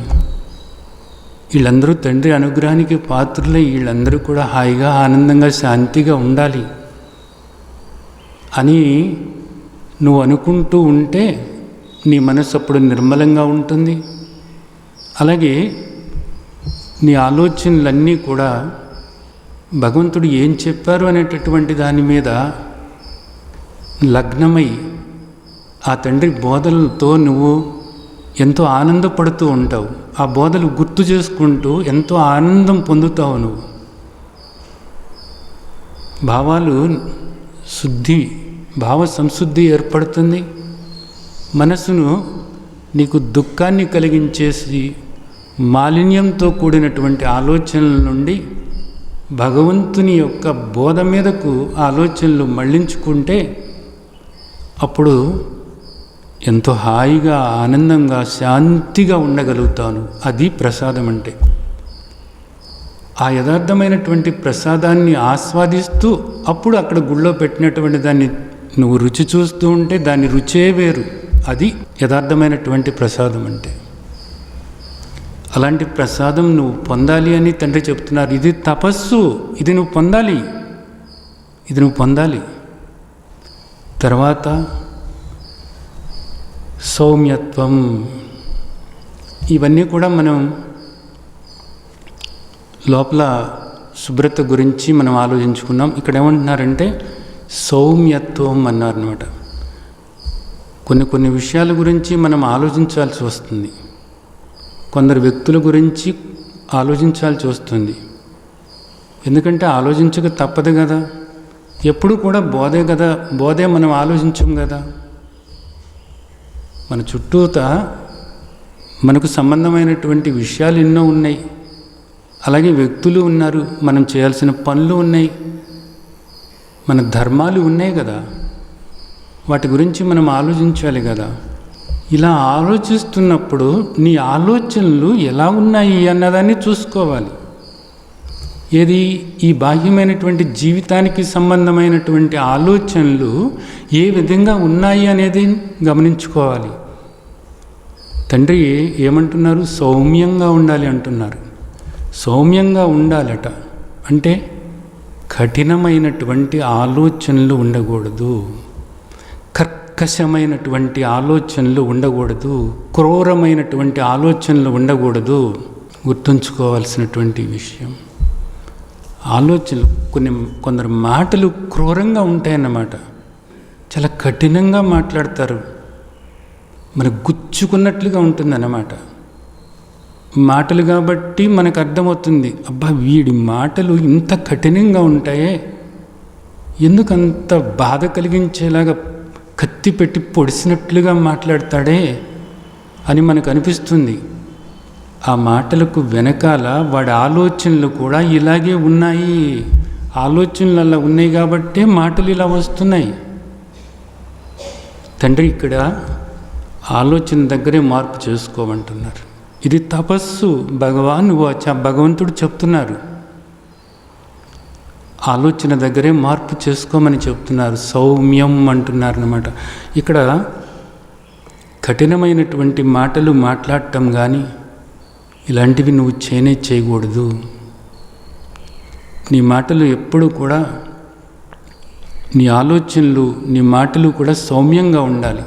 వీళ్ళందరూ తండ్రి అనుగ్రహానికి పాత్రులై వీళ్ళందరూ కూడా హాయిగా ఆనందంగా శాంతిగా ఉండాలి అని నువ్వు అనుకుంటూ ఉంటే నీ మనసు అప్పుడు నిర్మలంగా ఉంటుంది. అలాగే నీ ఆలోచనలన్నీ కూడా భగవంతుడు ఏం చెప్పారు అనేటటువంటి దాని మీద లగ్నమై ఆ తండ్రి బోధలతో నువ్వు ఎంతో ఆనందపడుతూ ఉంటావు. ఆ బోధలు గుర్తు చేసుకుంటూ ఎంతో ఆనందం పొందుతావు. నువ్వు భావాలు శుద్ధి, భావ సంశుద్ధి ఏర్పడుతుంది. మనసును నీకు దుఃఖాన్ని కలిగించేసి మాలిన్యంతో కూడినటువంటి ఆలోచనల నుండి భగవంతుని యొక్క బోధ మీదకు ఆలోచనలు మళ్లించుకుంటే అప్పుడు ఎంతో హాయిగా ఆనందంగా శాంతిగా ఉండగలుగుతాను. అది ప్రసాదం అంటే. ఆ యథార్థమైనటువంటి ప్రసాదాన్ని ఆస్వాదిస్తూ అప్పుడు అక్కడ గుళ్ళో పెట్టినటువంటి దాన్ని నువ్వు రుచి చూస్తూ ఉంటే దాని రుచే వేరు. అది యథార్థమైనటువంటి ప్రసాదం అంటే. అలాంటి ప్రసాదం నువ్వు పొందాలి అని తండ్రి చెప్తున్నారు. ఇది తపస్సు, ఇది నువ్వు పొందాలి, ఇది నువ్వు పొందాలి. తర్వాత సౌమ్యత్వం, ఇవన్నీ కూడా మనం లోపల శుభ్రత గురించి మనం ఆలోచించుకున్నాం. ఇక్కడ ఏమంటున్నారంటే సౌమ్యత్వం అన్నారనమాట. కొన్ని విషయాల గురించి మనం ఆలోచించాల్సి వస్తుంది, కొందరు వ్యక్తుల గురించి ఆలోచించాల్సి వస్తుంది. ఎందుకంటే ఆలోచించక తప్పదు కదా. ఎప్పుడు కూడా బోధే కదా, బోధే మనం ఆలోచించం కదా. మన చుట్టూత మనకు సంబంధమైనటువంటి విషయాలు ఎన్నో ఉన్నాయి, అలాగే వ్యక్తులు ఉన్నారు, మనం చేయాల్సిన పనులు ఉన్నాయి, మన ధర్మాలు ఉన్నాయి కదా, వాటి గురించి మనం ఆలోచించాలి కదా. ఇలా ఆలోచిస్తున్నప్పుడు నీ ఆలోచనలు ఎలా ఉన్నాయి అన్నదాన్ని చూసుకోవాలి. ఏది ఈ బాహ్యమైనటువంటి జీవితానికి సంబంధమైనటువంటి ఆలోచనలు ఏ విధంగా ఉన్నాయి అనేది గమనించుకోవాలి. తండ్రి ఏమంటున్నారు? సౌమ్యంగా ఉండాలి అంటున్నారు. సౌమ్యంగా ఉండాలట అంటే కఠినమైనటువంటి ఆలోచనలు ఉండకూడదు, కర్కశమైనటువంటి ఆలోచనలు ఉండకూడదు, క్రూరమైనటువంటి ఆలోచనలు ఉండకూడదు. గుర్తుంచుకోవాల్సినటువంటి విషయం. ఆలోచనలు కొందరు మాటలు క్రూరంగా ఉంటాయన్నమాట. చాలా కఠినంగా మాట్లాడతారు, మనకు గుచ్చుకున్నట్లుగా ఉంటుందన్నమాట. మాటలు కాబట్టి మనకు అర్థమవుతుంది, అబ్బా వీడి మాటలు ఇంత కఠినంగా ఉంటాయే, ఎందుకంత బాధ కలిగించేలాగా కత్తి పెట్టి పొడిసినట్లుగా మాట్లాడతాడే అని మనకు అనిపిస్తుంది. ఆ మాటలకు వెనకాల వాడి ఆలోచనలు కూడా ఇలాగే ఉన్నాయి. ఆలోచనలు అలా ఉన్నాయి కాబట్టే మాటలు ఇలా వస్తున్నాయి. తండ్రి ఇక్కడ ఆలోచన దగ్గరే మార్పు చేసుకోమంటున్నారు. ఇది తపస్సు. భగవాన్ వాచ, భగవంతుడు చెప్తున్నారు. ఆలోచన దగ్గరే మార్పు చేసుకోమని చెప్తున్నారు. సౌమ్యం అంటున్నారు అన్నమాట. ఇక్కడ కఠినమైనటువంటి మాటలు మాట్లాడటం కానీ ఇలాంటివి నువ్వు చేయకూడదు. నీ మాటలు ఎప్పుడు కూడా, నీ ఆలోచనలు, నీ మాటలు కూడా సౌమ్యంగా ఉండాలి.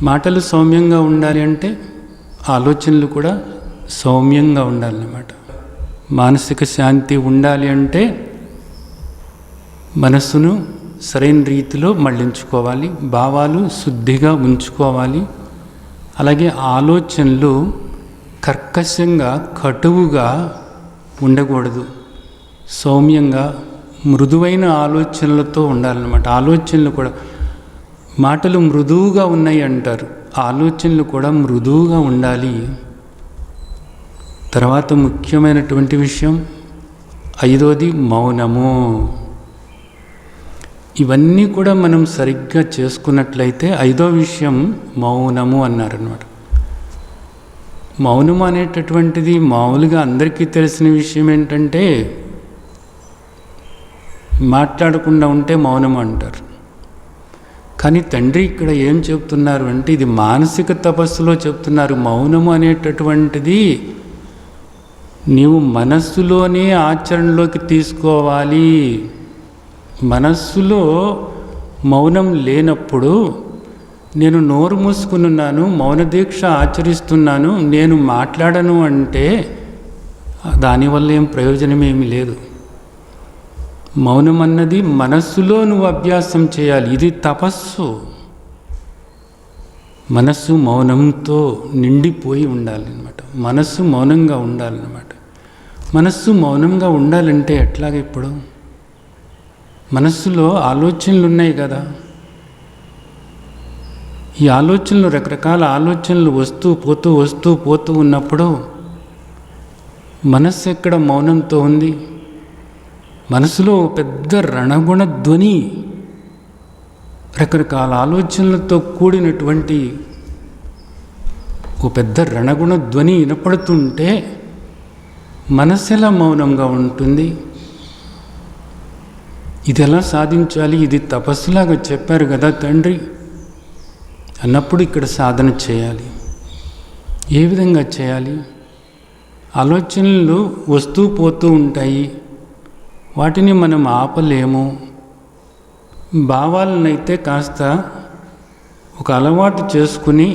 మాటలు సౌమ్యంగా ఉండాలి అంటే ఆలోచనలు కూడా సౌమ్యంగా ఉండాలన్నమాట. మానసిక శాంతి ఉండాలి అంటే మనస్సును సరైన రీతిలో మళ్ళించుకోవాలి, భావాలు శుద్ధిగా ఉంచుకోవాలి. అలాగే ఆలోచనలు కర్కశంగా, కటువుగా ఉండకూడదు. సౌమ్యంగా, మృదువైన ఆలోచనలతో ఉండాలన్నమాట. ఆలోచనలు కూడా, మాటలు మృదువుగా ఉన్నాయి అంటారు, ఆలోచనలు కూడా మృదువుగా ఉండాలి. తర్వాత ముఖ్యమైనటువంటి విషయం 5వది మౌనము. ఇవన్నీ కూడా మనం సరిగ్గా చేసుకున్నట్లయితే 5వ విషయం మౌనము అన్నారన్నమాట. మౌనము అనేటటువంటిది మామూలుగా అందరికీ తెలిసిన విషయం ఏంటంటే మాట్లాడకుండా ఉంటే మౌనం అంటారు. కానీ తండ్రి ఇక్కడ ఏం చెప్తున్నారు అంటే ఇది మానసిక తపస్సులో చెప్తున్నారు. మౌనము అనేటటువంటిది నీవు మనస్సులోనే ఆచరణలోకి తీసుకోవాలి. మనస్సులో మౌనం లేనప్పుడు నేను నోరు మూసుకున్నాను, మౌన దీక్ష ఆచరిస్తున్నాను, నేను మాట్లాడను అంటే దానివల్ల ఏం ప్రయోజనమేమి లేదు. మౌనం అన్నది మనస్సులో నువ్వు అభ్యాసం చేయాలి. ఇది తపస్సు. మనస్సు మౌనంతో నిండిపోయి ఉండాలన్నమాట. మనస్సు మౌనంగా ఉండాలన్నమాట. మనస్సు మౌనంగా ఉండాలంటే ఎట్లాగ? ఇప్పుడు మనస్సులో ఆలోచనలు ఉన్నాయి కదా, ఈ ఆలోచనలు, రకరకాల ఆలోచనలు వస్తూ పోతూ ఉన్నప్పుడు మనస్సు ఎక్కడ మౌనంతో ఉంది? మనసులో పెద్ద రణగుణ ధ్వని, రకరకాల ఆలోచనలతో కూడినటువంటి ఓ పెద్ద రణగుణ ధ్వని వినపడుతుంటే మనసు ఎలా మౌనంగా ఉంటుంది? ఇది ఎలా సాధించాలి? ఇది తపస్సులాగా చెప్పారు కదా తండ్రి అన్నప్పుడు ఇక్కడ సాధన చేయాలి. ఏ విధంగా చేయాలి? ఆలోచనలు వస్తూ పోతూ ఉంటాయి, వాటిని మనం ఆపలేము. భావాలనైతే కాస్త ఒక అలవాటు చేసుకుని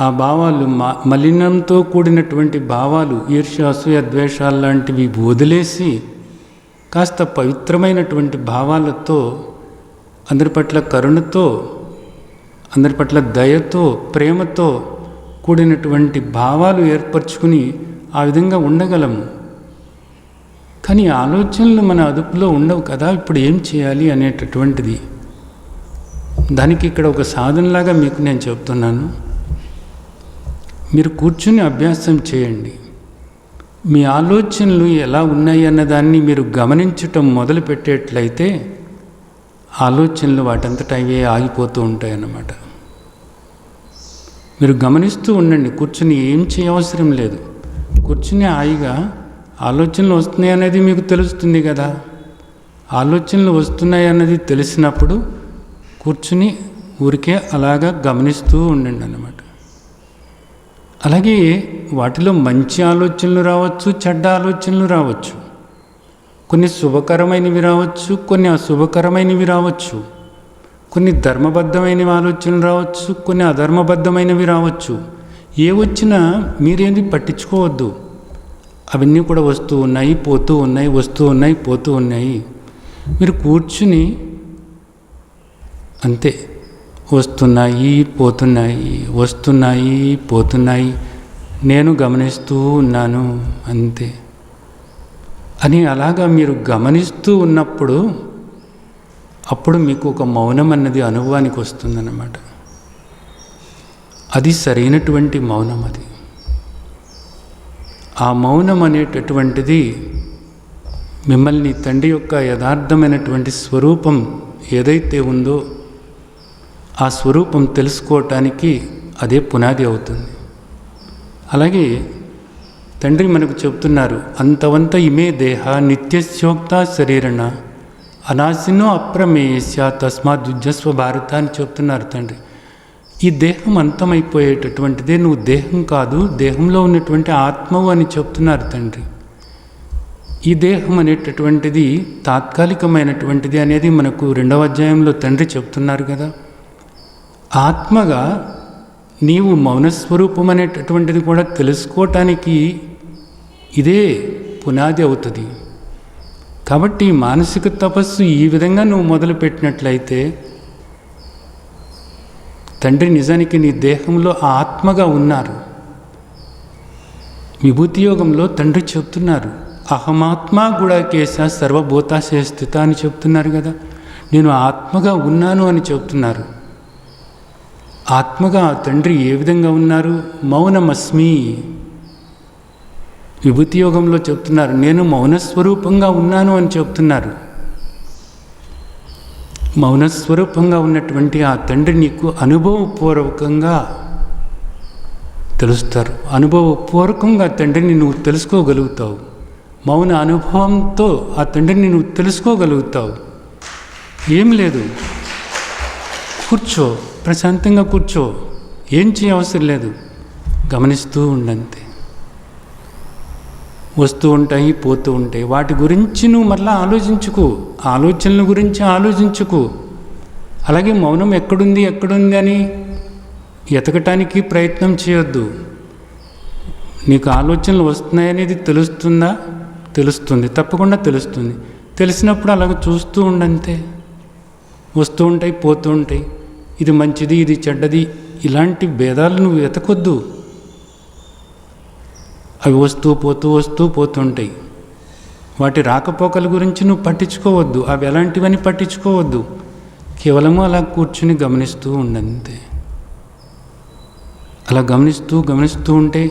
ఆ భావాలు మలినంతో కూడినటువంటి భావాలు, ఈర్ష్య, అసూయ, ద్వేషాలు లాంటివి వదిలేసి కాస్త పవిత్రమైనటువంటి భావాలతో, అందరి పట్ల కరుణతో, అందరి పట్ల దయతో, ప్రేమతో కూడినటువంటి భావాలు ఏర్పరచుకుని ఆ విధంగా ఉండగలము. కానీ ఆలోచనలు మన అదుపులో ఉండవు కదా, ఇప్పుడు ఏం చేయాలి అనేటటువంటిది. దానికి ఇక్కడ ఒక సాధనలాగా మీకు నేను చెప్తున్నాను. మీరు కూర్చుని అభ్యాసం చేయండి. మీ ఆలోచనలు ఎలా ఉన్నాయి అన్నదాన్ని మీరు గమనించటం మొదలుపెట్టేట్లయితే ఆలోచనలు వాటంతటా అవే ఆగిపోతూ ఉంటాయి అన్నమాట. మీరు గమనిస్తూ ఉండండి, కూర్చుని ఏం చేయవసరం లేదు. కూర్చుని హాయిగా ఆలోచనలు వస్తున్నాయి అనేది మీకు తెలుస్తుంది కదా. ఆలోచనలు వస్తున్నాయి అన్నది తెలిసినప్పుడు కూర్చుని ఊరికే అలాగా గమనిస్తూ ఉండండి అన్నమాట. అలాగే వాటిలో మంచి ఆలోచనలు రావచ్చు, చెడ్డ ఆలోచనలు రావచ్చు. కొన్ని శుభకరమైనవి రావచ్చు, కొన్ని అశుభకరమైనవి రావచ్చు. కొన్ని ధర్మబద్ధమైన ఆలోచనలు రావచ్చు, కొన్ని అధర్మబద్ధమైనవి రావచ్చు. ఏ వచ్చినా మీరేంది పట్టించుకోవద్దు. అవన్నీ కూడా వస్తూ ఉన్నాయి, పోతూ ఉన్నాయి, వస్తూ ఉన్నాయి, పోతూ ఉన్నాయి. మీరు కూర్చుని అంతే, వస్తున్నాయి, పోతున్నాయి, వస్తున్నాయి, పోతున్నాయి, నేను గమనిస్తూ ఉన్నాను అంతే అని అలాగా మీరు గమనిస్తూ ఉన్నప్పుడు అప్పుడు మీకు ఒక మౌనం అన్నది అనుభవానికి వస్తుందన్నమాట. అది సరైనటువంటి మౌనం. అది ఆ మౌనం అనేటటువంటిది మిమ్మల్ని తండ్రి యొక్క యథార్థమైనటువంటి స్వరూపం ఏదైతే ఉందో ఆ స్వరూపం తెలుసుకోవటానికి అదే పునాది అవుతుంది. అలాగే తండ్రి మనకు చెప్తున్నారు, అంతవంత ఇమే దేహ నిత్యస్యోక్త శరీరణ అనాశినో అప్రమేయస్య తస్మాద్యుజ్జస్వ భారత అని చెప్తున్నారు తండ్రి. ఈ దేహం అంతమైపోయేటటువంటిదే, నువ్వు దేహం కాదు, దేహంలో ఉన్నటువంటి ఆత్మవు అని చెప్తున్నారు తండ్రి. ఈ దేహం అనేటటువంటిది తాత్కాలికమైనటువంటిది అనేది మనకు 2వ అధ్యాయంలో తండ్రి చెప్తున్నారు కదా. ఆత్మగా నీవు మౌనస్వరూపం అనేటటువంటిది కూడా తెలుసుకోవటానికి ఇదే పునాది అవుతుంది. కాబట్టి మానసిక తపస్సు ఈ విధంగా నువ్వు మొదలుపెట్టినట్లయితే తండ్రి నిజానికి నీ దేహంలో ఆత్మగా ఉన్నారు. విభూతి యోగంలో తండ్రి చెప్తున్నారు, అహమాత్మా గుడాకేశ సర్వభూతాశయ స్థిత అని చెప్తున్నారు కదా. నేను ఆత్మగా ఉన్నాను అని చెప్తున్నారు. ఆత్మగా తండ్రి ఏ విధంగా ఉన్నారు? మౌనమస్మి. విభూతి యోగంలో చెప్తున్నారు, నేను మౌనస్వరూపంగా ఉన్నాను అని చెప్తున్నారు. మౌనస్వరూపంగా ఉన్నటువంటి ఆ తండ్రి నీకు అనుభవపూర్వకంగా తెలుస్తారు. అనుభవపూర్వకంగా తండ్రిని నువ్వు తెలుసుకోగలుగుతావు. మౌన అనుభవంతో ఆ తండ్రిని నువ్వు తెలుసుకోగలుగుతావు. ఏం లేదు, కూర్చో, ప్రశాంతంగా కూర్చో, ఏం చేయవసరం లేదు, గమనిస్తూ ఉండంతే. వస్తూ ఉంటాయి, పోతూ ఉంటాయి, వాటి గురించి నువ్వు మరలా ఆలోచించుకో, ఆలోచనల గురించి ఆలోచించుకో. అలాగే మౌనం ఎక్కడుంది అని ఎతకటానికి ప్రయత్నం చేయొద్దు. నీకు ఆలోచనలు వస్తున్నాయనేది తెలుస్తుందా? తెలుస్తుంది, తప్పకుండా తెలుస్తుంది. తెలిసినప్పుడు అలాగ చూస్తూ ఉండంతే. వస్తూ ఉంటాయి, పోతూ ఉంటాయి, ఇది మంచిది, ఇది చెడ్డది, ఇలాంటి భేదాలు నువ్వు వెతకొద్దు. అవి వస్తూ పోతుంటాయి. వాటి రాకపోకల గురించి నువ్వు పట్టించుకోవద్దు. అవి ఎలాంటివని పట్టించుకోవద్దు. కేవలము అలా కూర్చుని గమనిస్తూ ఉండంతే. అలా గమనిస్తూ ఉంటే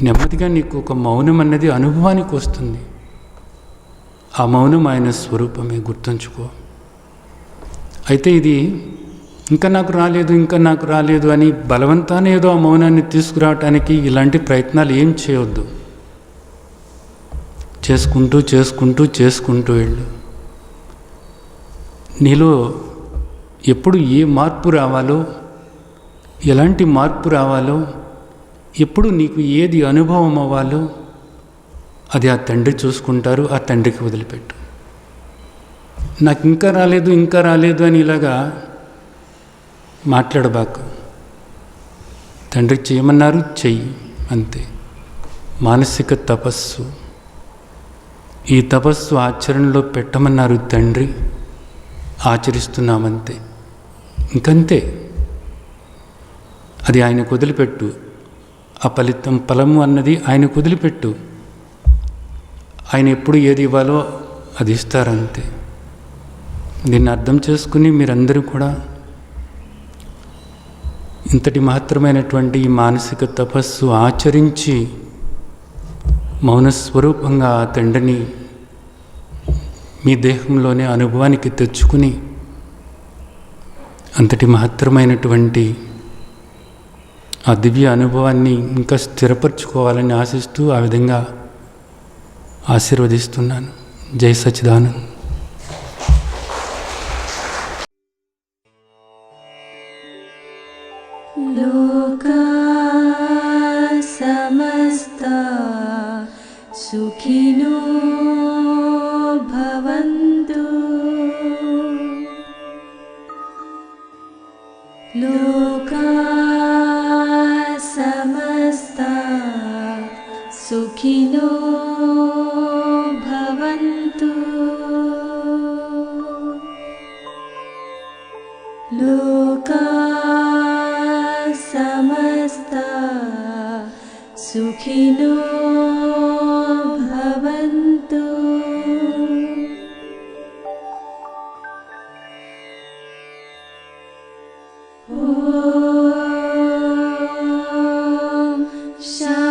నెమ్మదిగా నీకు ఒక మౌనం అన్నది అనుభవానికి వస్తుంది. ఆ మౌనం ఆయన స్వరూపమే, గుర్తుంచుకో. అయితే ఇది ఇంకా నాకు రాలేదు అని బలవంతాన్ని ఏదో ఆ మౌనాన్ని తీసుకురావటానికి ఇలాంటి ప్రయత్నాలు ఏం చేయవద్దు. చేసుకుంటూ వెళ్ళు. నీలో ఎప్పుడు ఏ మార్పు రావాలో, ఎలాంటి మార్పు రావాలో, ఎప్పుడు నీకు ఏది అనుభవం అవ్వాలో అది ఆ తండ్రి చూసుకుంటారు. ఆ తండ్రికి వదిలిపెట్టు. నాకు ఇంకా రాలేదు అని ఇలాగా మాట్లాడబాకు. తండ్రి చేయమన్నారు, చెయ్యి అంతే. మానసిక తపస్సు, ఈ తపస్సు ఆచరణలో పెట్టమన్నారు తండ్రి, ఆచరిస్తున్నామంతే. ఇంకంతే. అది ఆయనకు వదిలిపెట్టు. ఆ ఫలము అన్నది ఆయనకు వదిలిపెట్టు. ఆయన ఎప్పుడు ఏది ఇవ్వాలో అది ఇస్తారంతే. దీన్ని అర్థం చేసుకుని మీరందరూ కూడా ఇంతటి మహత్తరమైనటువంటి ఈ మానసిక తపస్సు ఆచరించి మౌనస్వరూపంగా ఆ తండ్రిని మీ దేహంలోనే అనుభవానికి తెచ్చుకుని అంతటి మహత్తరమైనటువంటి ఆ దివ్య అనుభవాన్ని ఇంకా స్థిరపరచుకోవాలని ఆశిస్తూ ఆ విధంగా ఆశీర్వదిస్తున్నాను. జై సచ్చిదానంద్. లోకా సమస్తా సుఖినో భవంతు. లోకా సమస్తా సుఖినో భవంతు. లోకా సమస్తా సుఖినో భవంతు. ఓం శాంతి.